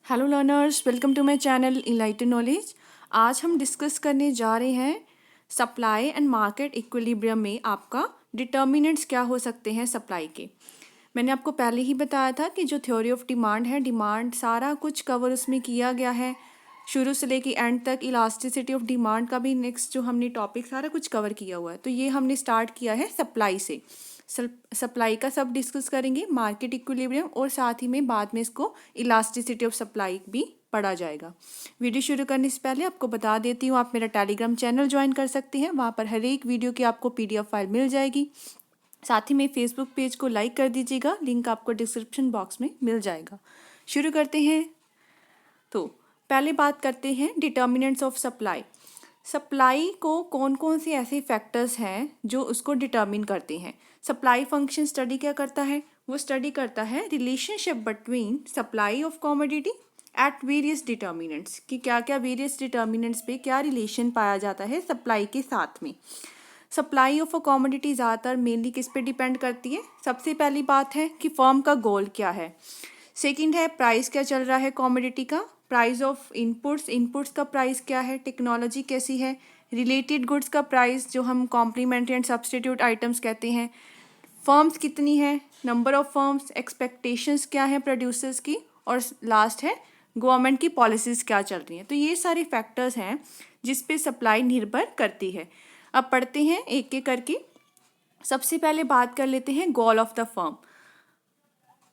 Hello learners, welcome to my channel enlighten knowledge. आज हम discuss करने जा रहे हैं सप्लाई एंड मार्केट इक्विलिब्रियम में आपका डिटर्मिनेंट्स क्या हो सकते हैं सप्लाई के। मैंने आपको पहले ही बताया था कि जो थ्योरी ऑफ डिमांड है, डिमांड सारा कुछ कवर उसमें किया गया है, शुरू से लेके एंड तक। इलास्टिसिटी ऑफ डिमांड का भी नेक्स्ट जो हमने टॉपिक सारा कुछ कवर किया हुआ है। तो ये हमने स्टार्ट किया है सप्लाई से। सप्लाई का सब डिस्कस करेंगे, मार्केट इक्विलिब्रियम, और साथ ही में बाद में इसको इलास्टिसिटी ऑफ सप्लाई भी पढ़ा जाएगा। वीडियो शुरू करने से पहले आपको बता देती हूँ, आप मेरा टेलीग्राम चैनल ज्वाइन कर सकते हैं। वहाँ पर हर एक वीडियो की आपको PDF फाइल मिल जाएगी। साथ ही में फेसबुक पेज को लाइक कर दीजिएगा, लिंक आपको डिस्क्रिप्शन बॉक्स में मिल जाएगा। शुरू करते हैं। तो पहले बात करते हैं डिटर्मिनेंट्स ऑफ सप्लाई। सप्लाई को कौन कौन से ऐसे फैक्टर्स हैं जो उसको डिटर्मिन करते हैं। सप्लाई फंक्शन स्टडी क्या करता है? वो स्टडी करता है relationship between supply of commodity at various determinants, कि क्या क्या वेरियस डिटर्मिनेंट्स पे क्या रिलेशन पाया जाता है सप्लाई के साथ में। सप्लाई ऑफ अ कमोडिटी ज़्यादातर मेनली किस पे डिपेंड करती है? सबसे पहली बात है कि फर्म का गोल क्या है। सेकंड है प्राइस क्या चल रहा है कमोडिटी का, प्राइस ऑफ इनपुट्स, इनपुट्स का प्राइस क्या है, टेक्नोलॉजी कैसी है, रिलेटेड गुड्स का प्राइस जो हम कॉम्प्लीमेंट्री एंड सब्सटीट्यूट आइटम्स कहते हैं, फर्म्स कितनी है, नंबर ऑफ फर्म्स, एक्सपेक्टेशंस क्या है प्रोड्यूसर्स की, और लास्ट है गवर्नमेंट की पॉलिसीज़ क्या चल रही हैं। तो ये सारे फैक्टर्स हैं जिस पे सप्लाई निर्भर करती है। अब पढ़ते हैं एक एक करके। सबसे पहले बात कर लेते हैं गोल ऑफ द फर्म।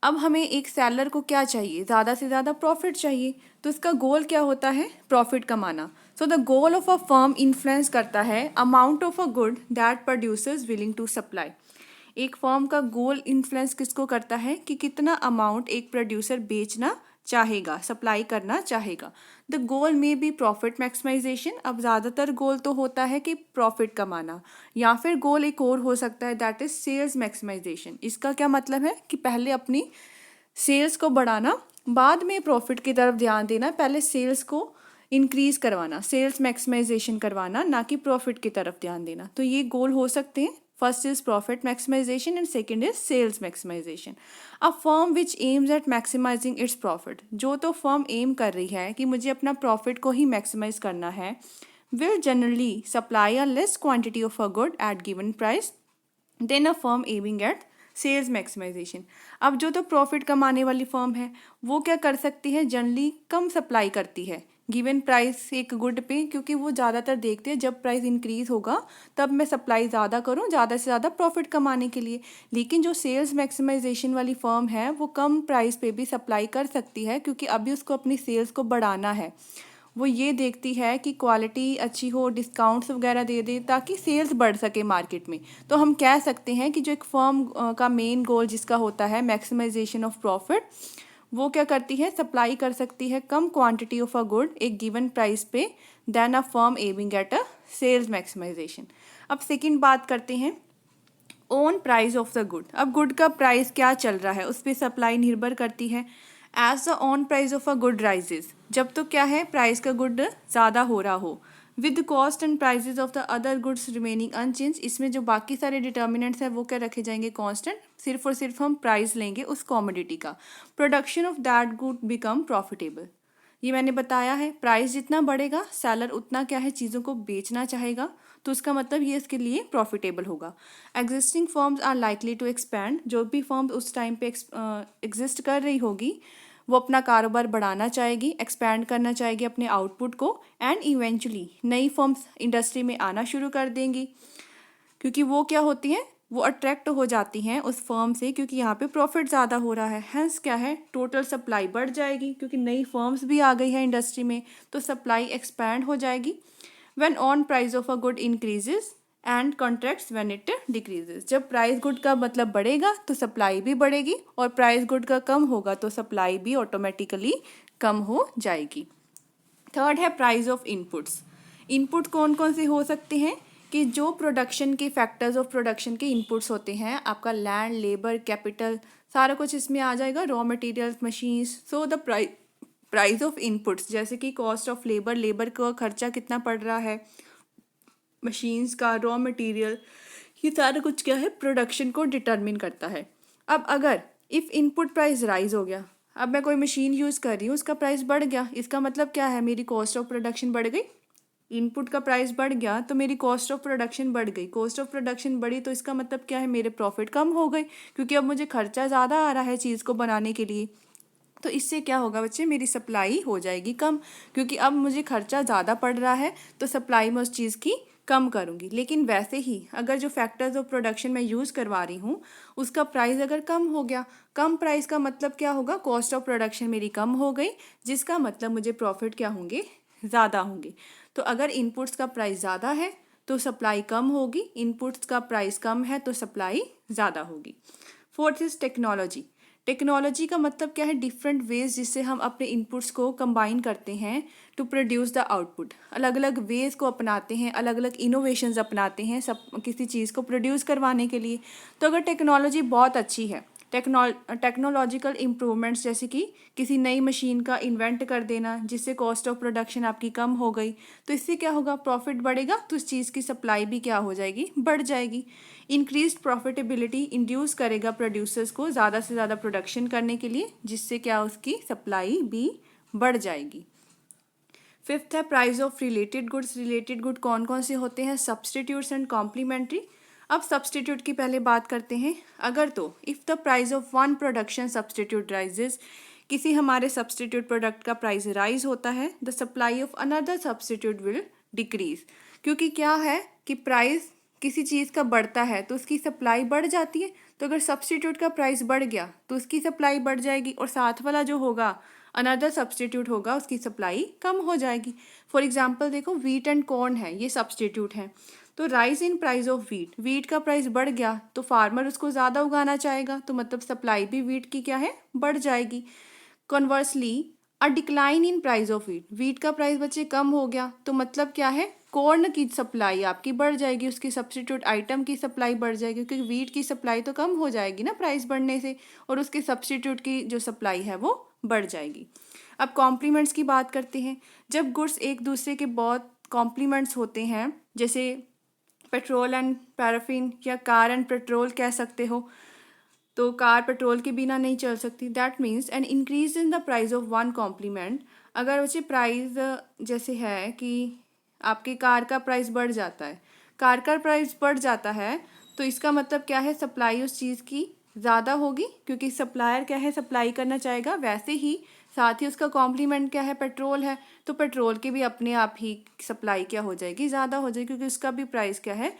अब हमें एक सेलर को क्या चाहिए? ज़्यादा से ज़्यादा प्रॉफिट चाहिए। तो इसका गोल क्या होता है? प्रॉफिट कमाना। So the goal of a firm influence करता है amount of a good that producers willing to supply. एक फर्म का गोल इन्फ्लुएंस किसको करता है? कि कितना अमाउंट एक प्रोड्यूसर बेचना चाहेगा, सप्लाई करना चाहेगा। द गोल में बी प्रॉफिट मैक्सिमाइजेशन। अब ज़्यादातर गोल तो होता है कि प्रॉफिट कमाना, या फिर गोल एक और हो सकता है दैट इज सेल्स मैक्सिमाइजेशन। इसका क्या मतलब है? कि पहले अपनी सेल्स को बढ़ाना, बाद में प्रॉफिट की तरफ ध्यान देना। पहले सेल्स को इंक्रीज करवाना, सेल्स मैक्सिमाइजेशन करवाना, ना कि प्रॉफिट की तरफ ध्यान देना। तो ये गोल हो सकते हैं। First is profit maximisation and second is sales maximisation. A firm which aims at maximising its profit, जो तो फर्म एम कर रही है कि मुझे अपना प्रॉफिट को ही मैक्सिमाइज करना है, will generally supply a less quantity of a good at given price than a firm aiming at sales maximisation. अब जो तो प्रॉफिट कमाने वाली फर्म है वो क्या कर सकती है? जनरली कम सप्लाई करती है गिवन प्राइस एक गुड पे, क्योंकि वो ज़्यादातर देखते हैं जब प्राइस इंक्रीज होगा तब मैं सप्लाई ज़्यादा करूँ, ज़्यादा से ज़्यादा प्रॉफिट कमाने के लिए। लेकिन जो सेल्स मैक्सिमाइजेशन वाली फर्म है वो कम प्राइस पे भी सप्लाई कर सकती है, क्योंकि अभी उसको अपनी सेल्स को बढ़ाना है। वो ये देखती है कि क्वालिटी अच्छी हो, डिस्काउंट्स वगैरह दे दे ताकि सेल्स बढ़ सके मार्केट में। तो हम कह सकते हैं कि जो एक फर्म का मेन गोल जिसका होता है मैक्सिमाइजेशन ऑफ प्रॉफिट, वो क्या करती है? सप्लाई कर सकती है कम क्वांटिटी ऑफ अ गुड एक गिवन प्राइस पे then a firm aiming at a sales maximisation. अब सेकंड बात करते हैं on price of the good. अब गुड का प्राइस क्या चल रहा है उस पर सप्लाई निर्भर करती है। As the on price of a good rises, जब तो क्या है प्राइस का गुड ज़्यादा हो रहा हो, with cost and prices of the other goods remaining unchange, इसमें जो बाकी सारे डिटर्मिनेंट्स हैं वो क्या रखे जाएंगे? कांस्टेंट। सिर्फ और सिर्फ हम प्राइस लेंगे उस कॉमोडिटी का। Production of that good become profitable. ये मैंने बताया है, प्राइस जितना बढ़ेगा सेलर उतना क्या है चीज़ों को बेचना चाहेगा, तो उसका मतलब ये इसके लिए प्रॉफिटेबल होगा। Existing firms are likely to expand, जो भी फर्म्स उस टाइम पे एग्जिस्ट कर रही होगी वो अपना कारोबार बढ़ाना चाहेगी, एक्सपैंड करना चाहेगी अपने आउटपुट को, एंड इवेंचुअली नई फर्म्स इंडस्ट्री में आना शुरू कर देंगी, क्योंकि वो क्या होती हैं? वो अट्रैक्ट हो जाती हैं उस फर्म से, क्योंकि यहाँ पे प्रॉफिट ज़्यादा हो रहा है। हैंस क्या है? टोटल सप्लाई बढ़ जाएगी, क्योंकि नई फर्म्स भी आ गई है इंडस्ट्री में, तो सप्लाई एक्सपैंड हो जाएगी। When on price of a good increases and contracts when it decreases, जब प्राइस गुड का मतलब बढ़ेगा तो सप्लाई भी बढ़ेगी, और प्राइस गुड का कम होगा तो सप्लाई भी ऑटोमेटिकली कम हो जाएगी। थर्ड है प्राइस ऑफ इनपुट्स। इनपुट कौन कौन से हो सकते हैं? कि जो प्रोडक्शन के फैक्टर्स ऑफ प्रोडक्शन के इनपुट्स होते हैं, आपका लैंड, लेबर, कैपिटल, सारा कुछ इसमें आ जाएगा, raw materials, machines. So the price of inputs, जैसे कि कॉस्ट ऑफ लेबर, लेबर का खर्चा कितना पड़ रहा है, मशीन्स का, रॉ मटेरियल, ये सारा कुछ क्या है? प्रोडक्शन को डिटरमिन करता है। अब अगर इफ़ इनपुट प्राइस राइज हो गया, अब मैं कोई मशीन यूज़ कर रही हूँ, उसका प्राइस बढ़ गया, इसका मतलब क्या है, मेरी कॉस्ट ऑफ प्रोडक्शन बढ़ गई। इनपुट का प्राइस बढ़ गया तो मेरी कॉस्ट ऑफ प्रोडक्शन बढ़ गई, कॉस्ट ऑफ प्रोडक्शन बढ़ी तो इसका मतलब क्या है, मेरे प्रॉफिट कम हो गए, क्योंकि अब मुझे खर्चा ज़्यादा आ रहा है चीज़ को बनाने के लिए। तो इससे क्या होगा बच्चे, मेरी सप्लाई हो जाएगी कम, क्योंकि अब मुझे खर्चा ज़्यादा पड़ रहा है तो सप्लाई मैं उस चीज़ की कम करूँगी। लेकिन वैसे ही अगर जो फैक्टर्स ऑफ प्रोडक्शन मैं यूज़ करवा रही हूँ उसका प्राइस अगर कम हो गया, कम प्राइस का मतलब क्या होगा, कॉस्ट ऑफ प्रोडक्शन मेरी कम हो गई, जिसका मतलब मुझे प्रॉफिट क्या होंगे, ज़्यादा होंगे। तो अगर इनपुट्स का प्राइस ज़्यादा है तो सप्लाई कम होगी, इनपुट्स का प्राइस कम है तो सप्लाई ज़्यादा होगी। Fourth is technology. टेक्नोलॉजी का मतलब क्या है, डिफरेंट वेज जिससे हम अपने इनपुट्स को कंबाइन करते हैं टू प्रोड्यूस द आउटपुट। अलग अलग वेज को अपनाते हैं, अलग अलग इनोवेशंस अपनाते हैं सब किसी चीज़ को प्रोड्यूस करवाने के लिए। तो अगर टेक्नोलॉजी बहुत अच्छी है, टेक्नोलॉजिकल इम्प्रूवमेंट्स जैसे कि किसी नई मशीन का इन्वेंट कर देना जिससे कॉस्ट ऑफ प्रोडक्शन आपकी कम हो गई, तो इससे क्या होगा, प्रॉफिट बढ़ेगा तो उस चीज़ की सप्लाई भी क्या हो जाएगी, बढ़ जाएगी। इंक्रीज्ड प्रॉफिटेबिलिटी इंड्यूस करेगा प्रोड्यूसर्स को ज़्यादा से ज़्यादा प्रोडक्शन करने के लिए, जिससे क्या उसकी सप्लाई भी बढ़ जाएगी। फिफ्थ है price of related goods. Related good कौन कौन से होते हैं, सब्सटीट्यूट्स एंड कॉम्प्लीमेंट्री। अब सब्सटीट्यूट की पहले बात करते हैं। अगर तो if the price of one production substitute rises, किसी हमारे सब्सटीट्यूट प्रोडक्ट का प्राइस राइज होता है, the supply of another substitute will decrease. क्योंकि क्या है कि प्राइस किसी चीज़ का बढ़ता है तो उसकी सप्लाई बढ़ जाती है, तो अगर सब्सटीट्यूट का प्राइस बढ़ गया तो उसकी सप्लाई बढ़ जाएगी, और साथ वाला जो होगा अनदर सब्सटीट्यूट होगा उसकी सप्लाई कम हो जाएगी। फॉर एग्जांपल देखो, वीट एंड कॉर्न है, ये सब्सटीट्यूट है, तो rise in price of wheat, wheat का प्राइस बढ़ गया तो फार्मर उसको ज़्यादा उगाना चाहेगा, तो मतलब सप्लाई भी वीट की क्या है, बढ़ जाएगी। Conversely a decline in price of wheat, wheat का प्राइस बच्चे कम हो गया तो मतलब क्या है, कॉर्न की सप्लाई आपकी बढ़ जाएगी, उसकी सब्सटीट्यूट आइटम की सप्लाई बढ़ जाएगी, क्योंकि वीट की सप्लाई तो कम हो जाएगी ना प्राइस बढ़ने से, और उसके सब्सटीट्यूट की जो सप्लाई है वो बढ़ जाएगी। अब कॉम्प्लीमेंट्स की बात करते हैं। जब गुड्स एक दूसरे के बहुत कॉम्प्लीमेंट्स होते हैं, जैसे पेट्रोल एंड पैराफिन या कार एंड पेट्रोल कह सकते हो, तो कार पेट्रोल के बिना नहीं चल सकती। That means an increase in the price of one complement. अगर वैसे प्राइस जैसे है कि आपकी कार का प्राइस बढ़ जाता है, कार का प्राइस बढ़ जाता है तो इसका मतलब क्या है, सप्लाई उस चीज़ की ज़्यादा होगी, क्योंकि सप्लायर क्या है, सप्लाई करना चाहेगा। वैसे ही साथ ही उसका कॉम्प्लीमेंट क्या है, पेट्रोल है, तो पेट्रोल की भी अपने आप ही सप्लाई क्या हो जाएगी, ज़्यादा हो जाएगी, क्योंकि उसका भी प्राइस क्या है,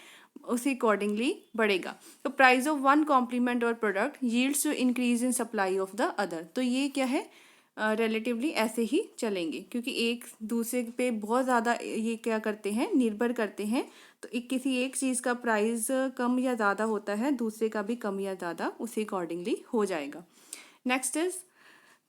उसी अकॉर्डिंगली बढ़ेगा। तो प्राइस ऑफ वन कॉम्प्लीमेंट और product yields to increase in supply of the other. तो ये क्या है, रिलेटिवली ऐसे ही चलेंगे, क्योंकि एक दूसरे पे बहुत ज़्यादा ये क्या करते हैं, निर्भर करते हैं। तो किसी एक चीज़ का प्राइस कम या ज़्यादा होता है, दूसरे का भी कम या ज़्यादा उसी अकॉर्डिंगली हो जाएगा। Next is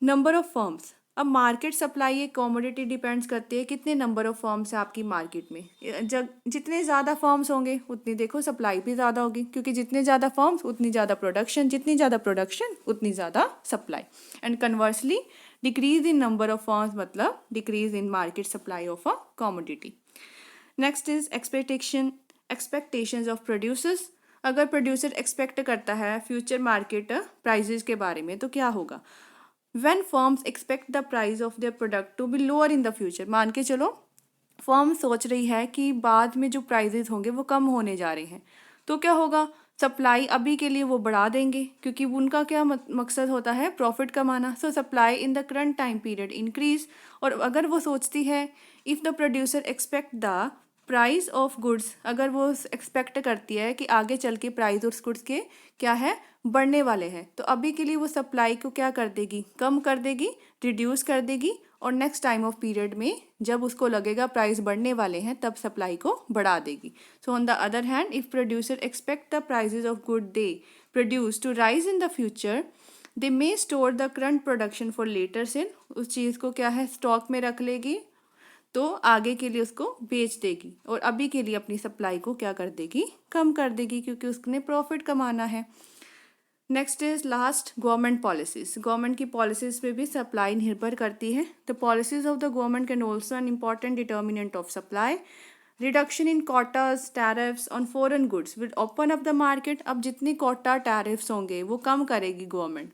number of firms. अब मार्केट सप्लाई एक कॉमोडिटी डिपेंड्स करती है कितने नंबर ऑफ फर्म्स है आपकी मार्केट में। जब जितने ज़्यादा फर्म्स होंगे उतनी देखो सप्लाई भी ज़्यादा होगी, क्योंकि जितने ज़्यादा फर्म्स उतनी ज़्यादा प्रोडक्शन, जितनी ज़्यादा प्रोडक्शन उतनी ज़्यादा supply. And conversely decrease in number of firms मतलब decrease in market supply of a commodity. Next is expectations of producers. अगर प्रोड्यूसर एक्सपेक्ट करता है फ्यूचर मार्केट प्राइजेस के बारे में, तो क्या होगा, when firms expect the price of their product to be lower in the future, मान के चलो फर्म सोच रही है कि बाद में जो प्राइजेस होंगे वो कम होने जा रहे हैं, तो क्या होगा, सप्लाई अभी के लिए वो बढ़ा देंगे, क्योंकि उनका क्या मकसद होता है, प्रॉफिट कमाना। सो supply in the current time period increase. और अगर वो सोचती है, if the producer expect the price of goods, अगर वो एक्सपेक्ट करती है कि आगे चल के प्राइस उस गुड्स के क्या है, बढ़ने वाले हैं, तो अभी के लिए वो सप्लाई को क्या कर देगी, कम कर देगी, रिड्यूस कर देगी, और नेक्स्ट टाइम ऑफ पीरियड में जब उसको लगेगा प्राइस बढ़ने वाले हैं तब सप्लाई को बढ़ा देगी। So on the other hand, if producer expect the prices of good they produce to rise in the future, they may store the current production for later sale. उस चीज़ को क्या है, स्टॉक में रख लेगी, तो आगे के लिए उसको बेच देगी, और अभी के लिए अपनी सप्लाई को क्या कर देगी, कम कर देगी, क्योंकि उसने प्रॉफिट कमाना है। Next is last, government policies. Government की पॉलिसीज पे भी सप्लाई निर्भर करती है। The policies of the government can also an important determinant of supply. Reduction in quotas tariffs on foreign goods will open up the market. अब जितनी Kota tariffs होंगे वो कम करेगी गवर्नमेंट,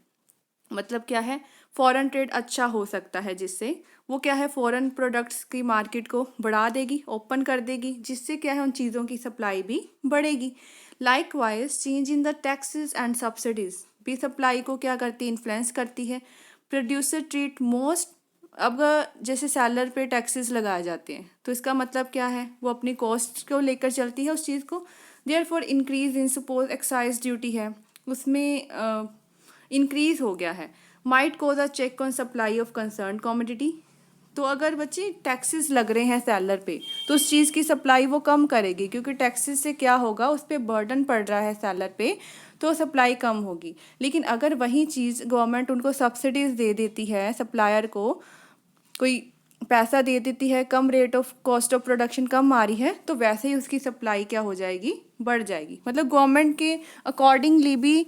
मतलब क्या है, फॉरेन ट्रेड अच्छा हो सकता है, जिससे वो क्या है फॉरेन प्रोडक्ट्स की मार्केट को बढ़ा देगी, ओपन कर देगी, जिससे क्या है उन चीज़ों की सप्लाई भी बढ़ेगी। Likewise change in the taxes and subsidies भी सप्लाई को क्या करती है, इन्फ्लुएंस करती है। प्रोड्यूसर ट्रीट मोस्ट, अब जैसे सेलर पे टैक्सेस लगाए जाते हैं तो इसका मतलब क्या है, वो अपनी कॉस्ट को लेकर चलती है उस चीज़ को। Therefore increase in suppose excise duty है, उसमें इंक्रीज हो गया है। Might cause a check on supply of concern commodity, तो अगर बच्चे टैक्सेस लग रहे हैं सेलर पे तो उस चीज़ की सप्लाई वो कम करेगी, क्योंकि टैक्सेस से क्या होगा, उस पर बर्डन पड़ रहा है सेलर पे, तो सप्लाई कम होगी। लेकिन अगर वही चीज़ गवर्नमेंट उनको सब्सिडीज़ दे देती है, सप्लायर को कोई पैसा दे देती है, कम rate of cost of production कम आ रही है, तो वैसे ही उसकी सप्लाई क्या हो जाएगी, बढ़ जाएगी। मतलब गवर्नमेंट के अकॉर्डिंगली भी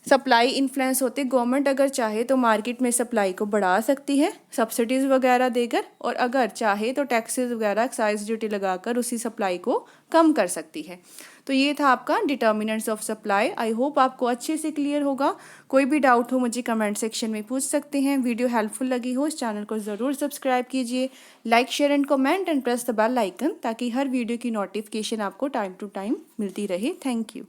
सप्लाई इन्फ्लुएंस होते। गवर्नमेंट अगर चाहे तो मार्केट में सप्लाई को बढ़ा सकती है सब्सिडीज़ वगैरह देकर, और अगर चाहे तो टैक्सेस वगैरह एक्साइज ड्यूटी लगाकर उसी सप्लाई को कम कर सकती है। तो ये था आपका determinants of supply. I hope आपको अच्छे से क्लियर होगा। कोई भी डाउट हो मुझे कमेंट सेक्शन में पूछ सकते हैं। वीडियो हेल्पफुल लगी हो इस चैनल को ज़रूर सब्सक्राइब कीजिए, like share and comment and press the bell icon, ताकि हर वीडियो की नोटिफिकेशन आपको टाइम टू टाइम मिलती रहे। Thank you.